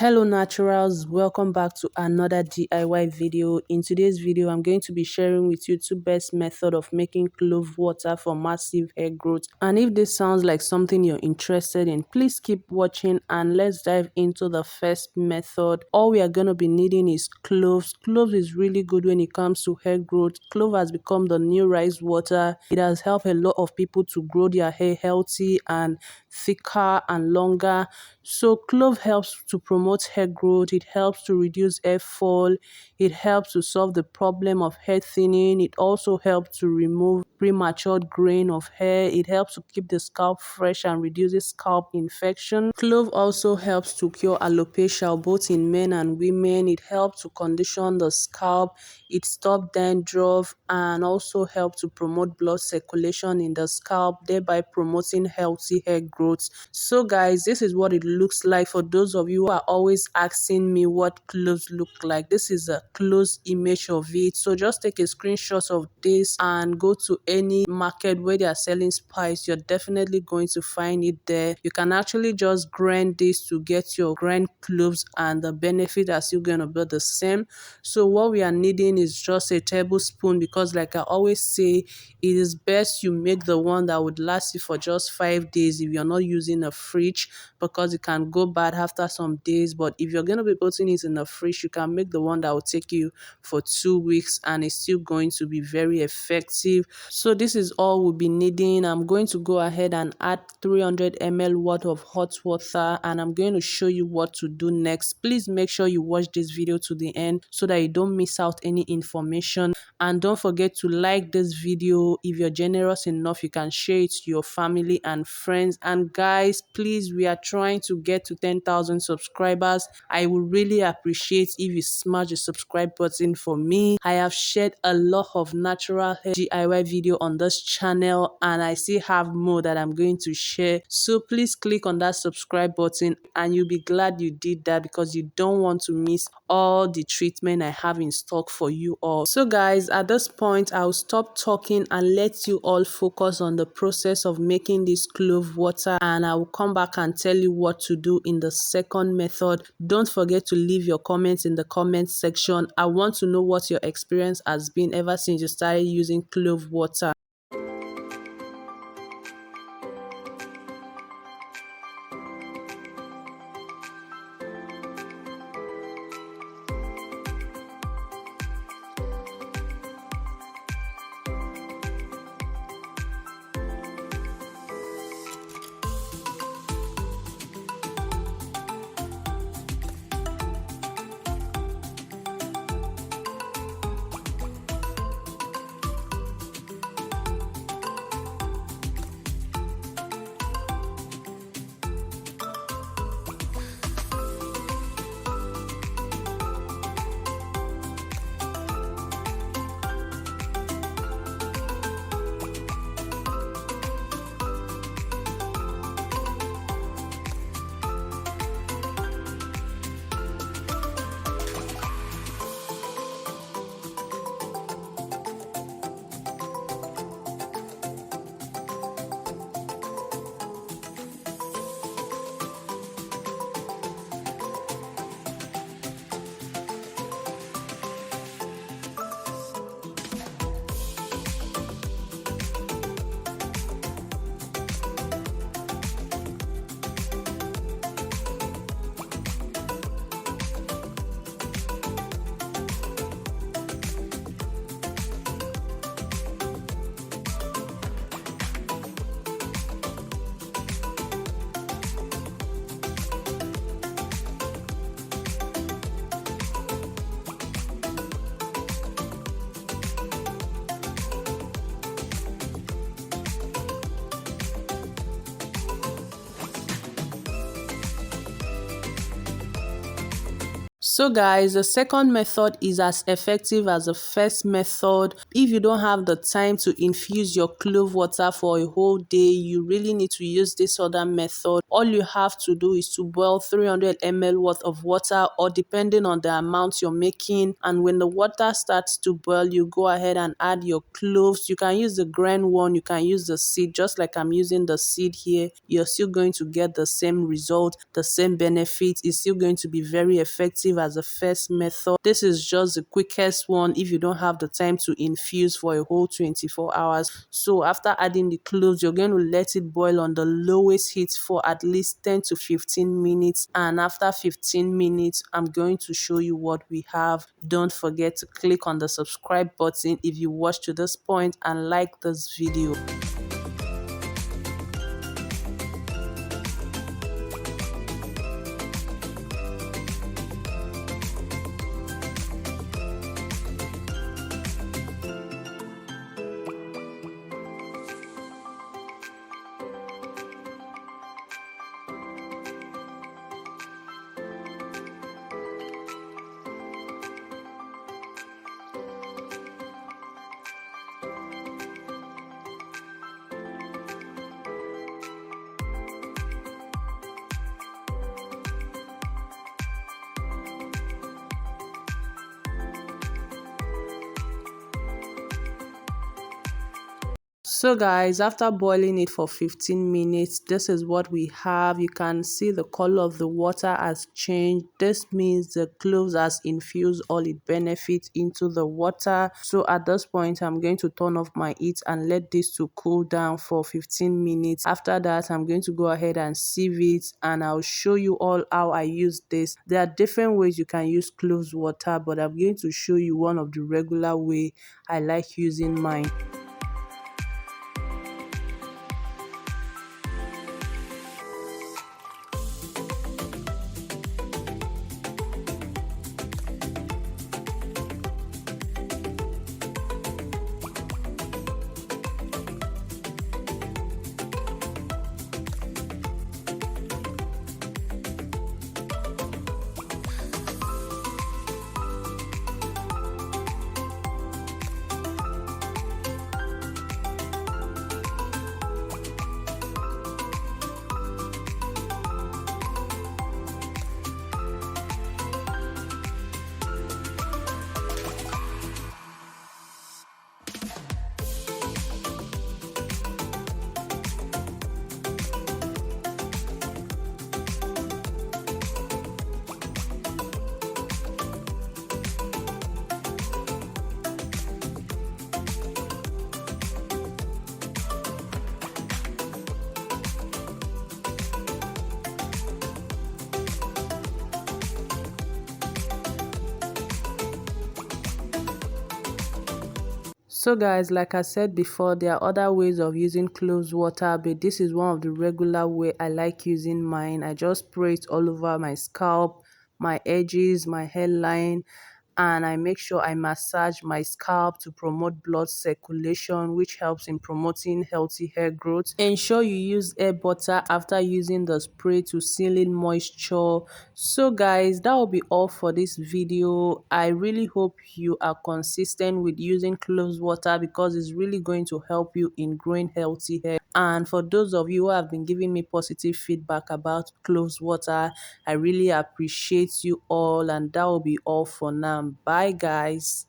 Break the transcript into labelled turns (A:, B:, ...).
A: Hello naturals, welcome back to another DIY video. In today's video I'm going to be sharing with you two best method of making clove water for massive hair growth. And if this sounds like something you're interested in, please keep watching and let's dive into the first method. All we are going to be needing is cloves. Cloves is really good when it comes to hair growth. Clove has become the new rice water. It has helped a lot of people to grow their hair healthy and thicker and longer. So clove helps to promote hair growth, it helps to reduce hair fall, it helps to solve the problem of hair thinning, it also helps to remove premature graying of hair, it helps to keep the scalp fresh and reduces scalp infection. Clove also helps to cure alopecia both in men and women, it helps to condition the scalp, it stops dandruff and also helps to promote blood circulation in the scalp, thereby promoting healthy hair growth. So guys, this is what it looks like for those of you who are always asking me what cloves look like. This is a close image of it, so just take a screenshot of this and go to any market where they are selling spice. You're definitely going to find it there. You can actually just grind this to get your grind cloves and the benefit are still going to be the same. So what we are needing is just a tablespoon, because like I always say, it is best you make the one that would last you for just 5 days if you're not using a fridge, because it can go bad after some days. But if you're going to be putting it in the fridge, you can make the one that will take you for 2 weeks and it's still going to be very effective. So this is all we'll be needing. I'm going to go ahead and add 300 ml worth of hot water and I'm going to show you what to do next. Please make sure you watch this video to the end so that you don't miss out any information. And don't forget to like this video. If you're generous enough, you can share it to your family and friends. And guys, please, we are trying to get to 10,000 subscribers. I would really appreciate if you smash the subscribe button for me. I have shared a lot of natural hair DIY video on this channel and I still have more that I'm going to share. So please click on that subscribe button and you'll be glad you did that, because you don't want to miss all the treatment I have in stock for you all. So guys, at this point I'll stop talking and let you all focus on the process of making this clove water, and I will come back and tell you what to do in the second method. Don't forget to leave your comments in the comment section. I want to know what your experience has been ever since you started using clove water. So guys, the second method is as effective as the first method. If you don't have the time to infuse your clove water for a whole day, you really need to use this other method. All you have to do is to boil 300 ml worth of water, or depending on the amount you're making. And when the water starts to boil, you go ahead and add your cloves. You can use the grain one, you can use the seed, just like I'm using the seed here. You're still going to get the same result, the same benefit. It's still going to be very effective as the first method. This is just the quickest one if you don't have the time to infuse for a whole 24 hours. So after adding the cloves, you're going to let it boil on the lowest heat for at least 10 to 15 minutes. And after 15 minutes, I'm going to show you what we have. Don't forget to click on the subscribe button if you watched to this point, and like this video. So guys, after boiling it for 15 minutes, this is what we have. You can see the color of the water has changed. This means the cloves has infused all its benefits into the water. So at this point, I'm going to turn off my heat and let this to cool down for 15 minutes. After that, I'm going to go ahead and sieve it, and I'll show you all how I use this. There are different ways you can use cloves water, but I'm going to show you one of the regular way I like using mine. So guys, like I said before, there are other ways of using cloves water, but this is one of the regular way I like using mine. I just spray it all over my scalp, my edges, my hairline, and I make sure I massage my scalp to promote blood circulation, which helps in promoting healthy hair growth. Ensure you use hair butter after using the spray to seal in moisture. So guys, that will be all for this video. I really hope you are consistent with using cloves water, because it's really going to help you in growing healthy hair. And for those of you who have been giving me positive feedback about cloves water, I really appreciate you all, and that will be all for now. Bye guys.